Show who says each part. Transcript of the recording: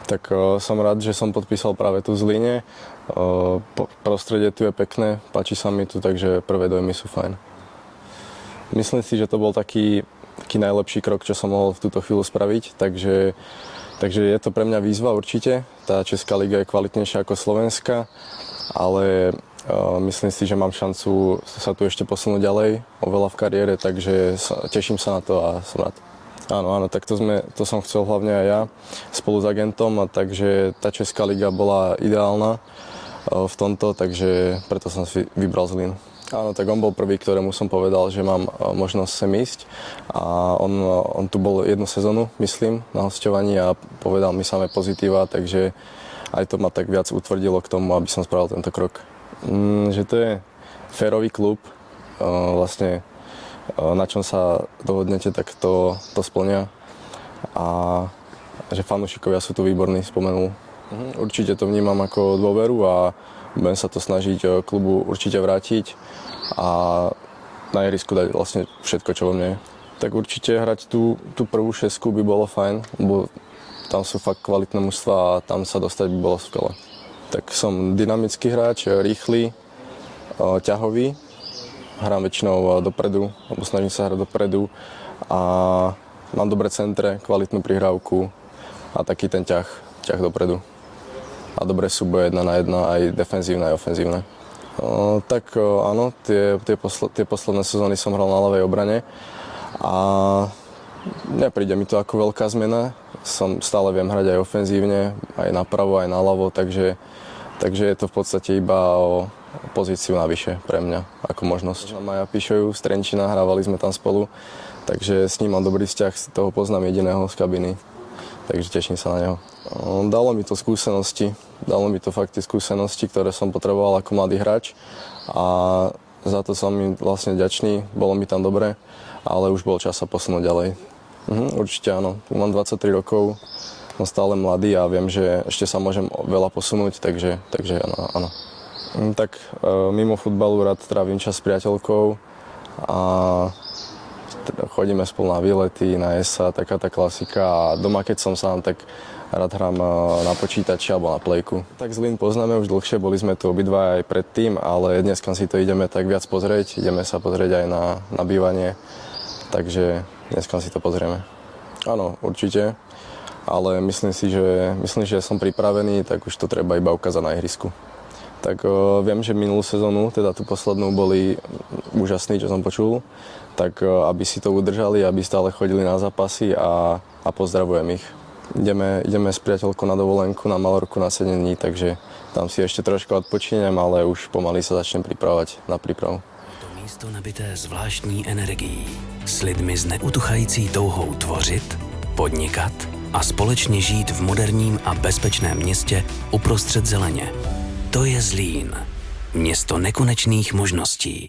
Speaker 1: Tak som rád, že som podpísal práve tu v Zlíne. Prostredie tu je pekné, páči sa mi tu, takže prvé dojmy sú fajn. Myslím si, že to bol taký najlepší krok, čo som mohol v túto chvíľu spraviť, takže je to pre mňa výzva určite. Tá Česká liga je kvalitnejšia ako Slovenská, ale myslím si, že mám šancu sa tu ešte posunúť ďalej, oveľa v kariére, takže teším sa na to a som rád. Áno, tak to som chcel hlavne aj ja spolu s agentom, a takže tá Česká liga bola ideálna v tomto, takže preto som si vybral Zlín. Áno, tak on bol prvý, ktorému som povedal, že mám možnosť sem ísť a on tu bol jednu sezónu, myslím, na hosťovaní a povedal mi samé pozitíva, takže aj to ma tak viac utvrdilo k tomu, aby som spravil tento krok. Že to je férový klub, vlastne na čom sa dohodnete, tak to splňa a že fanúšikovia sú tu výborní, spomenul. Určite to vnímam ako dôveru a budem sa to snažiť klubu určite vrátiť a na ihrisku dať vlastne všetko, čo vo mne je. Tak určite hrať tú prvú šesku by bolo fajn, lebo tam sú fakt kvalitné mužstvá a tam sa dostať by bolo skvelé. Tak som dynamický hráč, rýchly, ťahový. Hrám väčšinou dopredu, alebo snažím sa hrať dopredu a mám dobré centre, kvalitnú prihrávku a taký ten ťah dopredu. A dobré súboje 1 na 1, aj defenzívne, aj ofenzívne. Tak áno, tie posledné sezóny som hral na ľavej obrane a nepríde mi to ako veľká zmena. Stále viem hrať aj ofenzívne, aj napravo, aj naľavo, takže je to v podstate iba o pozíciu navyše pre mňa ako možnosť. Maja Pišoju z Trenčína, hrávali sme tam spolu, takže s ním mám dobrý vzťah, toho poznám jediného z kabiny, takže teším sa na neho. Dalo mi to fakt tie skúsenosti, ktoré som potreboval ako mladý hráč a za to som im vlastne vďačný, bolo mi tam dobre, ale už bol čas sa posunúť ďalej. Určite áno, mám 23 rokov, som stále mladý a viem, že ešte sa môžem veľa posunúť, takže áno. Tak mimo futbalu rád trávim čas s priateľkou a chodíme spolu na výlety, na ESA, taká tá klasika a doma keď som sám, tak rád hrám na počítači alebo na plejku. Tak Zlín poznáme už dlhšie, boli sme tu obidva aj predtým, ale dnes si to ideme tak viac pozrieť, ideme sa pozrieť aj na bývanie, takže dnes si to pozrieme. Áno, určite, ale myslím si, že som pripravený, tak už to treba iba ukázať na ihrisku. Tak viem, že minulú sezónu, teda tú poslednú, boli úžasní, čo som počul, tak aby si to udržali, aby stále chodili na zápasy a pozdravujem ich. Ideme s priateľkou na dovolenku na Malorku na 7 dní, takže tam si ešte trošku odpočinem, ale už pomaly sa začnem pripravovať na prípravu.
Speaker 2: To místo nabité zvláštní energií, s lidmi s neutuchající touhou tvořit, podnikat a společně žít v moderním a bezpečném městě uprostřed zeleně. To je Zlín, město nekonečných možností.